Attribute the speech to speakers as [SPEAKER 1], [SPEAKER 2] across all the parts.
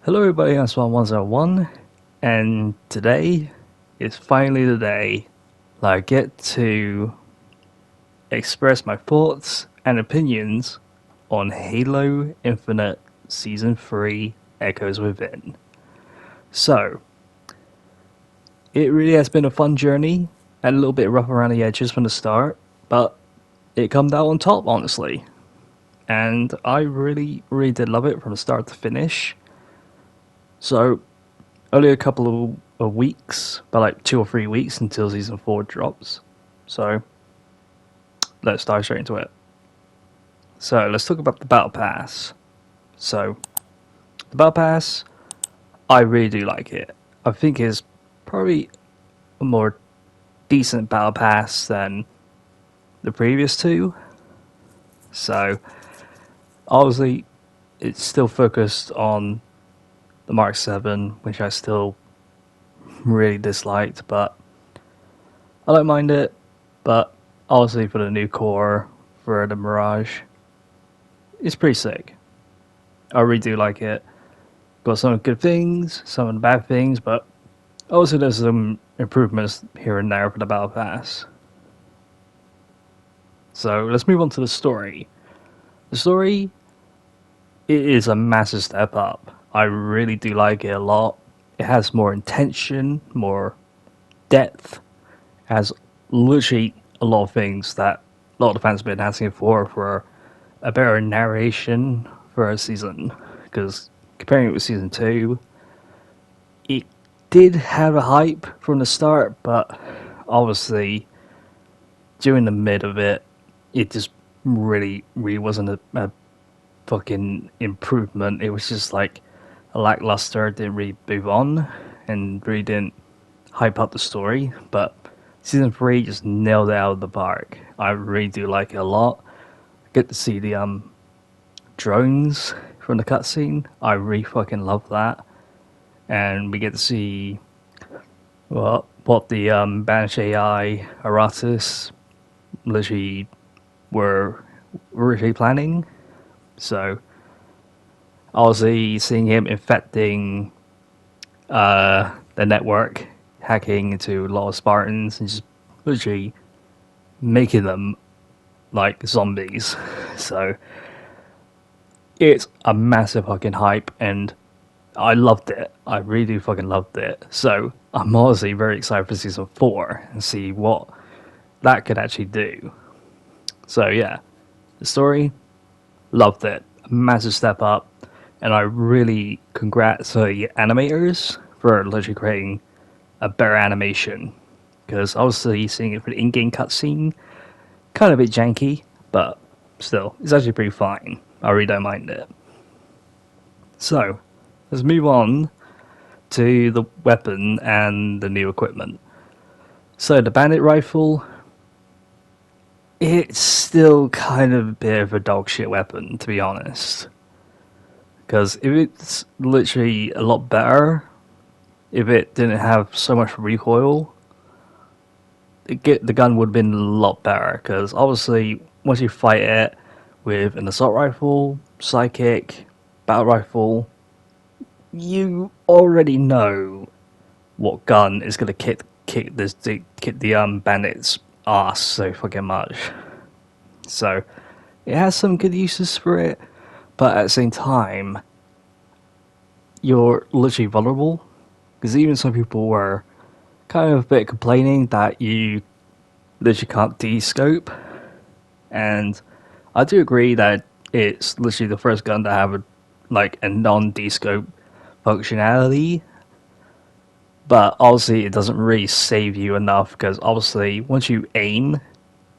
[SPEAKER 1] Hello everybody, I'm Swan101, and today is finally the day that I get to express my thoughts and opinions on Halo Infinite Season 3 Echoes Within. So, it really has been a fun journey, and a little bit rough around the edges from the start, but it comes out on top, honestly. And I really did love it from start to finish. So, only a couple of weeks, but like 2 or 3 weeks until Season 4 drops. So, let's dive straight into it. So, let's talk about the Battle Pass. So, the Battle Pass, I really do like it. I think it's probably a more decent Battle Pass than the previous two. So, obviously, it's still focused on the Mark 7, which I still really disliked, but I don't mind it. But obviously for the new core, for the Mirage, it's pretty sick. I really do like it. Got some good things, some bad things, but also there's some improvements here and there for the Battle Pass. So let's move on to the story. The story, it is a massive step up. I really do like it a lot. It has more intention, more depth, has literally a lot of things that a lot of the fans have been asking for a better narration for a season. Because comparing it with Season 2, it did have a hype from the start, but obviously during the mid of it, it just really wasn't a fucking improvement. It was just like a lackluster, didn't really move on, and really didn't hype up the story. But Season 3 just nailed it out of the park. I really do like it a lot. I get to see the drones from the cutscene. I really fucking love that. And we get to see what the Banished AI Aratus literally were originally planning. So, obviously, seeing him infecting the network, hacking into a lot of Spartans, and just literally making them like zombies. So, it's a massive fucking hype, and I loved it. I really do fucking loved it. So, I'm honestly very excited for Season 4 and see what that could actually do. So, yeah, the story, loved it. A massive step up. And I really congrats the animators for literally creating a better animation. Because obviously seeing it for the in-game cutscene, kind of a bit janky, but still, it's actually pretty fine. I really don't mind it. So, let's move on to the weapon and the new equipment. So the bandit rifle, it's still kind of a bit of a dog shit weapon, to be honest. Because if it's literally a lot better, if it didn't have so much recoil, the gun would have been a lot better. Because obviously, once you fight it with an assault rifle, psychic, battle rifle, you already know what gun is gonna kick the bandit's ass so fucking much. So it has some good uses for it. But at the same time, you're literally vulnerable. Because even some people were kind of a bit complaining that you literally can't de-scope. And I do agree that it's literally the first gun to have a non-de-scope functionality. But obviously it doesn't really save you enough. Because obviously once you aim,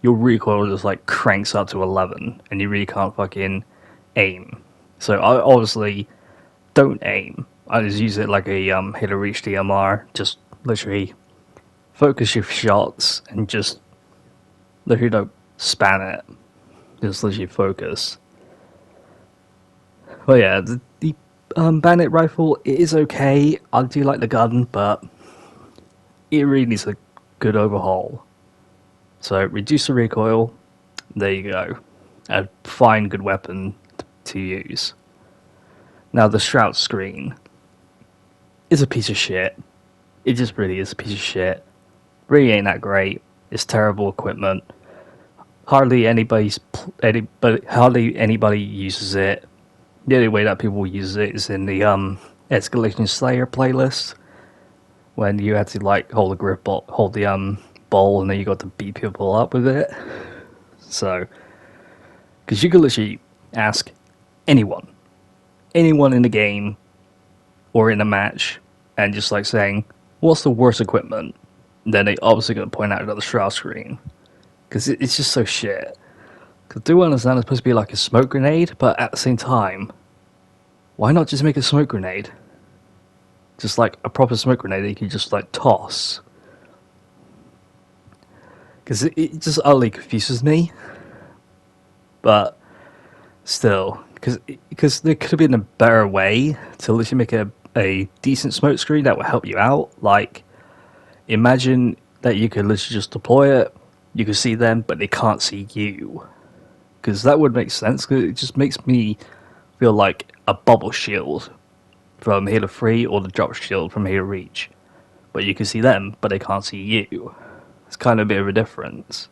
[SPEAKER 1] your recoil just like cranks up to 11. And you really can't fucking aim. So I obviously don't aim. I just use it like a Halo Reach DMR. Just literally focus your shots and just literally don't span it. Just literally focus. Well, yeah, the bandit rifle, it is okay. I do like the gun, but it really needs a good overhaul. So reduce the recoil. There you go. A fine, good weapon to use. Now the Shroud screen. is a piece of shit. It just really is a piece of shit. Really ain't that great. It's terrible equipment. Hardly anybody uses it. The only way that people use it is in the Escalation Slayer playlist, when you had to like hold the bowl, and then you got to beat people up with it. So, because you could literally ask anyone in the game or in a match, and just like saying, "What's the worst equipment?" Then they obviously going to point out another shroud screen, because it's just so shit. Because do I understand it's supposed to be like a smoke grenade, but at the same time, why not just make a smoke grenade? Just like a proper smoke grenade that you can just like toss. Because it just utterly confuses me. But still, because there could have been a better way to literally make a decent smoke screen that would help you out. Like, imagine that you could literally just deploy it, you can see them, but they can't see you. Because that would make sense, because it just makes me feel like a bubble shield from Halo 3 or the drop shield from Halo Reach. But you can see them, but they can't see you. It's kind of a bit of a difference.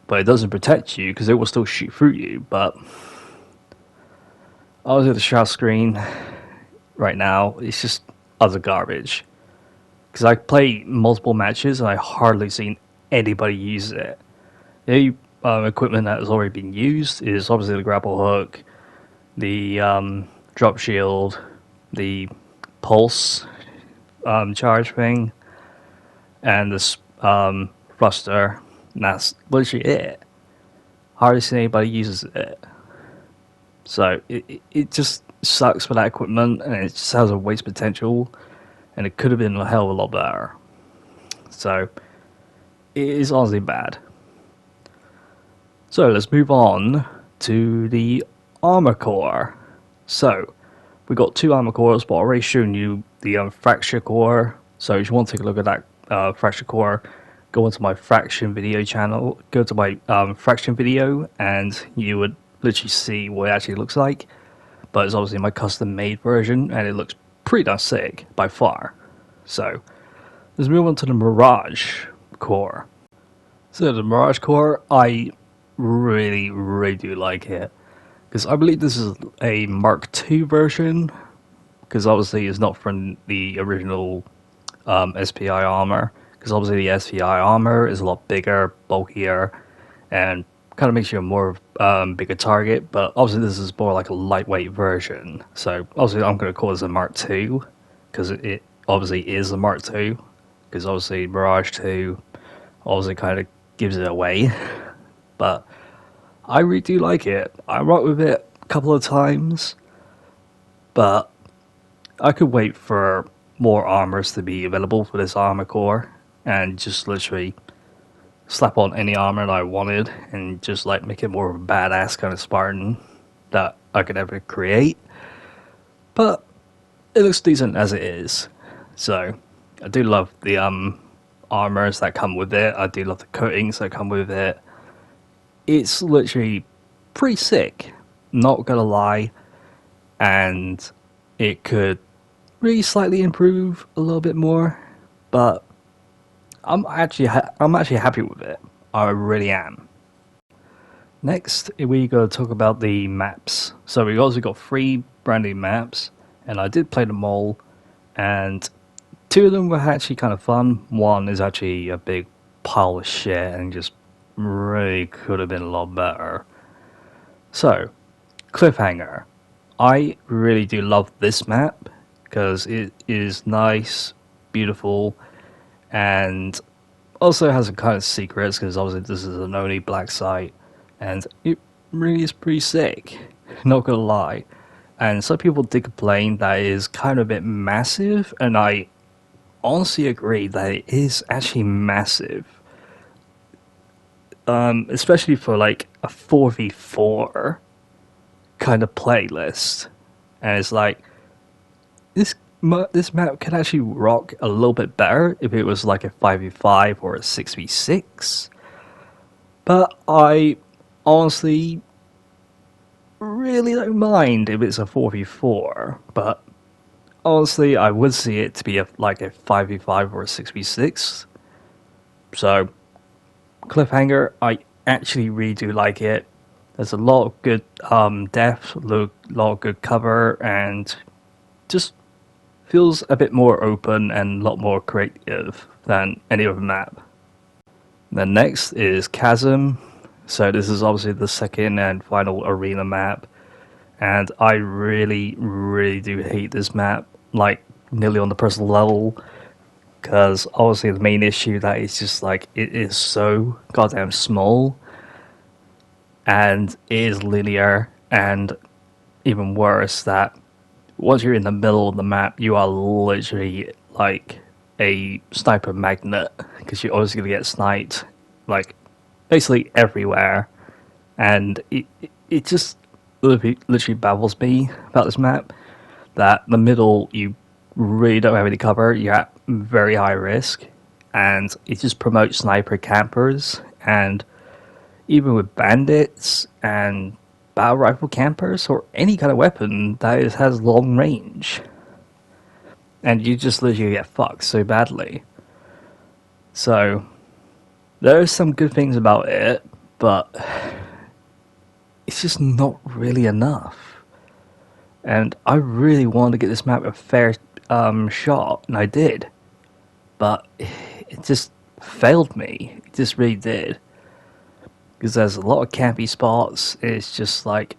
[SPEAKER 1] But it doesn't protect you, because it will still shoot through you. But obviously the shroud screen right now, it's just utter garbage. Because I play multiple matches and I hardly seen anybody use it. The equipment that has already been used is obviously the grapple hook, the drop shield, the pulse charge thing, and this thruster. And that's literally it. Hardly seen anybody uses it. So it just sucks for that equipment, and it just has a waste potential, and it could have been a hell of a lot better. So it is honestly bad. So let's move on to the armor core. So we got two armor cores, but I've already shown you the fracture core. So if you want to take a look at that fracture core, go onto my fraction video channel, go to my fraction video, and you would literally see what it actually looks like. But it's obviously my custom made version, and it looks pretty darn sick by far. So let's move on to the Mirage core. So the Mirage core, I really do like it, because I believe this is a Mark II version, because obviously it's not from the original SPI armor, because obviously the SPI armor is a lot bigger, bulkier, and kind of makes you a more bigger target. But obviously this is more like a lightweight version, so obviously I'm going to call this a Mark II, because it obviously is a Mark II, because obviously Mirage 2 obviously kind of gives it away. But I really do like it. I rocked with it a couple of times, but I could wait for more armors to be available for this armor core, and just literally slap on any armor that I wanted, and just like make it more of a badass kind of Spartan that I could ever create. But it looks decent as it is. So I do love the armors that come with it. I do love the coatings that come with it. It's literally pretty sick, not gonna lie, and it could really slightly improve a little bit more, but I'm actually happy with it. I really am. Next, we gotta talk about the maps. So we also got 3 brand new maps, and I did play them all, and 2 of them were actually kind of fun. One is actually a big pile of shit and just really could have been a lot better. So, Cliffhanger. I really do love this map, because it is nice, beautiful, and also has a kind of secrets, because obviously this is an only black site, and it really is pretty sick, not gonna lie. And some people did complain that it is kind of a bit massive, and I honestly agree that it is actually massive. Especially for like a 4v4 kind of playlist, and it's like this map can actually rock a little bit better if it was like a 5v5 or a 6v6. But I honestly really don't mind if it's a 4v4. But honestly, I would see it to be like a 5v5 or a 6v6. So, Cliffhanger, I actually really do like it. There's a lot of good depth, a lot of good cover, and just feels a bit more open and a lot more creative than any other map. Then next is Chasm. So this is obviously the second and final arena map, and I really, really do hate this map, like nearly on the personal level, because obviously the main issue that is just like it is so goddamn small, and it is linear, and even worse that once you're in the middle of the map, you are literally like a sniper magnet because you're always going to get sniped, like basically everywhere, and it just literally baffles me about this map that the middle you really don't have any cover, you're at very high risk, and it just promotes sniper campers, and even with bandits and battle rifle campers or any kind of weapon that has long range, and you just literally get fucked so badly. So there are some good things about it, but it's just not really enough. And I really wanted to get this map a fair shot, and I did, but it just failed me. It just really did. Because there's a lot of campy spots. It's just like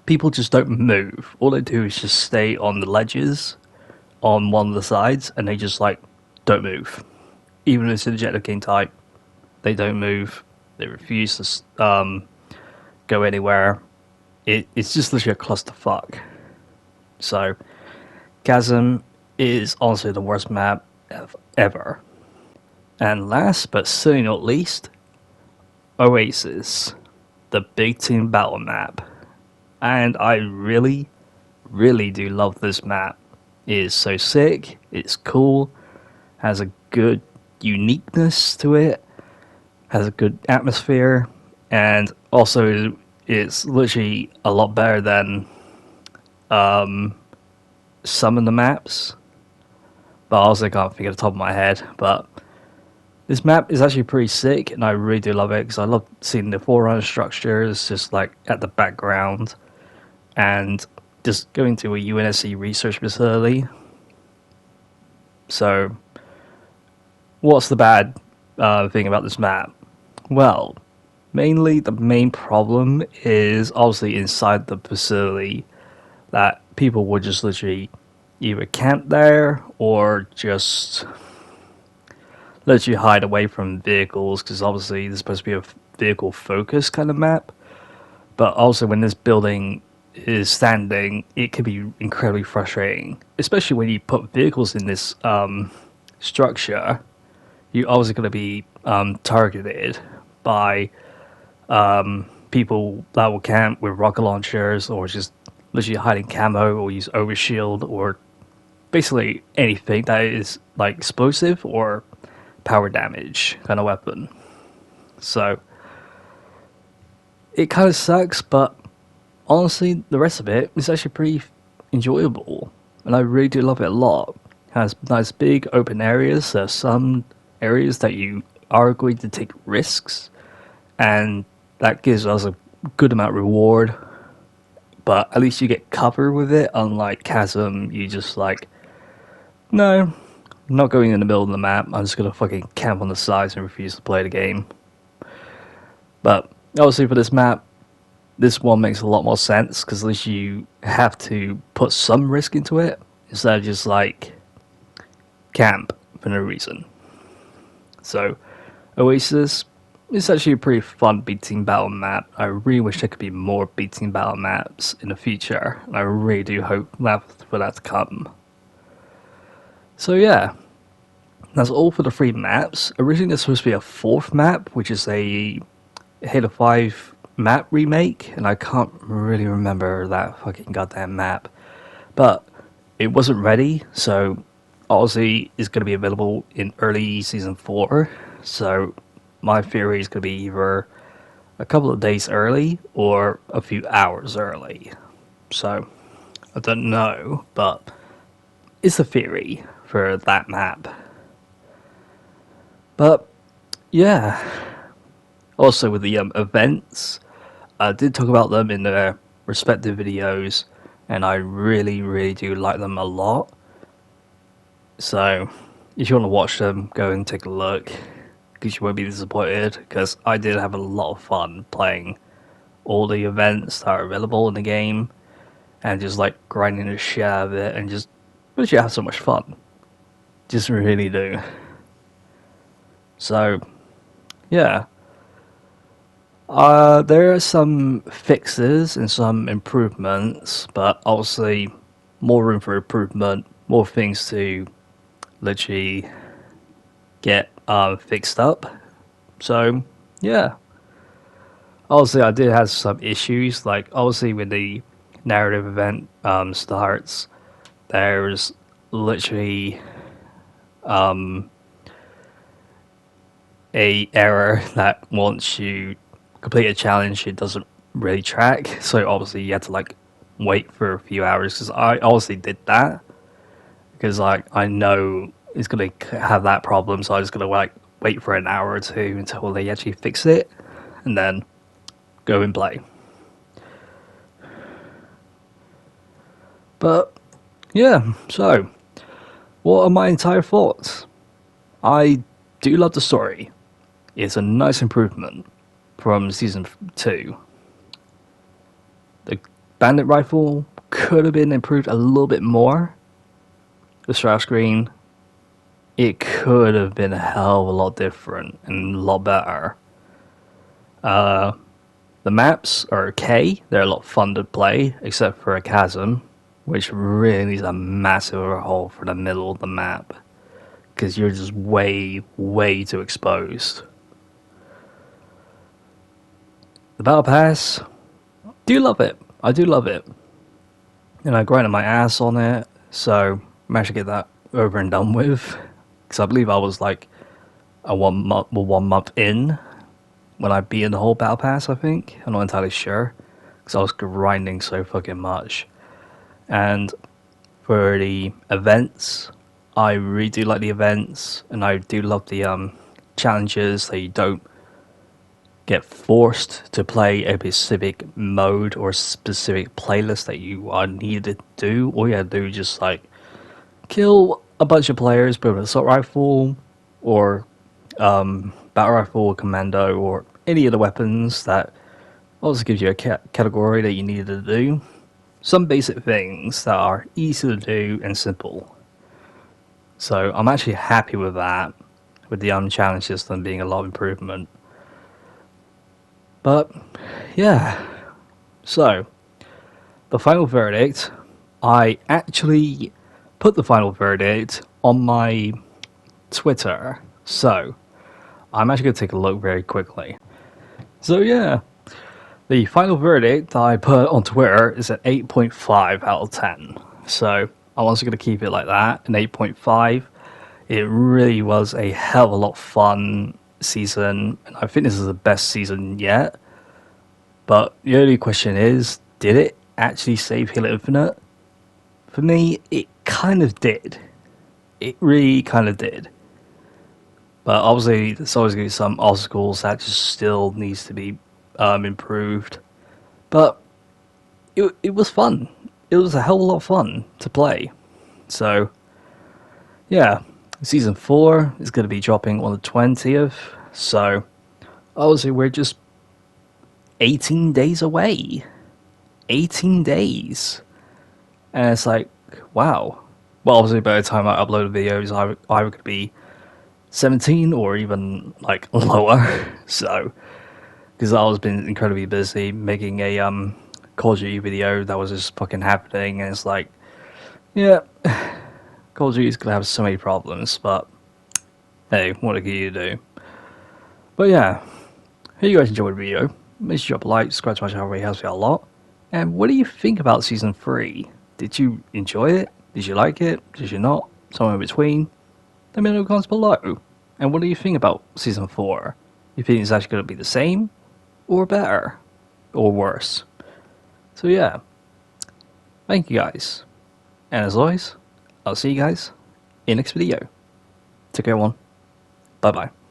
[SPEAKER 1] people just don't move. All they do is just stay on the ledges on one of the sides, and they just like don't move. Even if it's an objective game type, they don't move. They refuse to go anywhere. It's just literally a clusterfuck. So, Chasm is honestly the worst map ever. And last but certainly not least, Oasis, the big team battle map. And I really, really do love this map. It is so sick, it's cool, has a good uniqueness to it, has a good atmosphere, and also it's literally a lot better than some of the maps. But I also can't think of the top of my head. But this map is actually pretty sick, and I really do love it because I love seeing the forerunner structures just like at the background, and just going to a UNSC research facility. So, what's the bad thing about this map? Well, mainly the main problem is obviously inside the facility, that people would just literally either camp there or just let you hide away from vehicles, because obviously this is supposed to be a vehicle focused kind of map. But also when this building is standing, it can be incredibly frustrating, especially when you put vehicles in this structure. You're obviously going to be targeted by people that will camp with rocket launchers, or just literally hiding camo, or use overshield, or basically anything that is like explosive or power damage kind of weapon. So it kind of sucks, but honestly the rest of it is actually pretty enjoyable, and I really do love it a lot. It has nice big open areas. There's some areas that you are going to take risks, and that gives us a good amount of reward, but at least you get cover with it. Unlike Chasm, you just like, no, I'm not going in the middle of the map, I'm just gonna fucking camp on the sides and refuse to play the game. But obviously for this map, this one makes a lot more sense, because at least you have to put some risk into it, instead of just like camp for no reason. So Oasis is actually a pretty fun big team battle map. I really wish there could be more big team battle maps in the future, and I really do hope for that to come. So yeah, that's all for the 3 maps. Originally there's supposed to be a 4th map, which is a Halo 5 map remake, and I can't really remember that fucking goddamn map. But it wasn't ready, so obviously it's going to be available in early Season 4. So my theory is going to be either a couple of days early or a few hours early. So I don't know, but it's a theory for that map. But yeah, also with the events, I did talk about them in their respective videos, and I really do like them a lot. So if you want to watch them, go and take a look, because you won't be disappointed, because I did have a lot of fun playing all the events that are available in the game, and just like grinding the shit out of it, and just literally have so much fun. Just really do. So yeah, there are some fixes and some improvements, but obviously more room for improvement, more things to literally get fixed up. So yeah, obviously I did have some issues, like obviously when the narrative event starts, there's literally a error that once you complete a challenge, it doesn't really track. So obviously you have to like wait for a few hours, because I obviously did that because like I know it's gonna have that problem, so I'm just gonna like wait for an hour or two until they actually fix it, and then go and play. But yeah, so what are my entire thoughts? I do love the story. It's a nice improvement from Season 2. The bandit rifle could have been improved a little bit more. The strat screen, it could have been a hell of a lot different and a lot better. The maps are okay. They're a lot fun to play, except for a chasm, which really needs a massive overhaul for the middle of the map, because you're just way too exposed. The Battle Pass, do love it. I do love it. And I grinded my ass on it, so I managed to get that over and done with. Because I believe I was like a 1 month in when I beat the whole Battle Pass, I think. I'm not entirely sure, because I was grinding so fucking much. And for the events, I really do like the events, and I do love the challenges that you don't get forced to play a specific mode or specific playlist that you are needed to do. All you have to do is just like kill a bunch of players with an assault rifle or battle rifle or commando or any of the weapons that also gives you a category that you needed to do. Some basic things that are easy to do and simple. So I'm actually happy with that, with the challenge system being a lot of improvement. But yeah, so the final verdict, I actually put the final verdict on my Twitter, so I'm actually going to take a look very quickly. So yeah, the final verdict that I put on Twitter is an 8.5 out of 10. So I'm also going to keep it like that, an 8.5. It really was a hell of a lot of fun season, and I think this is the best season yet. But the only question is, did it actually save Halo Infinite? For me, it kind of did. It really kind of did. But obviously, there's always going to be some obstacles that just still needs to be improved. But it was fun. It was a hell of a lot of fun to play. So, yeah, Season 4 is going to be dropping on the 20th. So, obviously, we're just 18 days away. 18 days. And it's like, wow. Well, obviously, by the time I upload videos, I could be 17 or even like lower. So, because I was been incredibly busy making a Call of Duty video that was just fucking happening, and it's like, yeah, Call of Duty is gonna have so many problems, but hey, what can you do? But yeah, if you guys enjoyed the video, make sure you drop a like, subscribe to my channel, it really helps me out a lot. And what do you think about Season 3? Did you enjoy it? Did you like it? Did you not? Somewhere in between? Let me know in the comments below. And what do you think about Season 4? You think it's actually going to be the same? Or better? Or worse? So yeah. Thank you guys. And as always, I'll see you guys in the next video. Take care, everyone. Bye bye.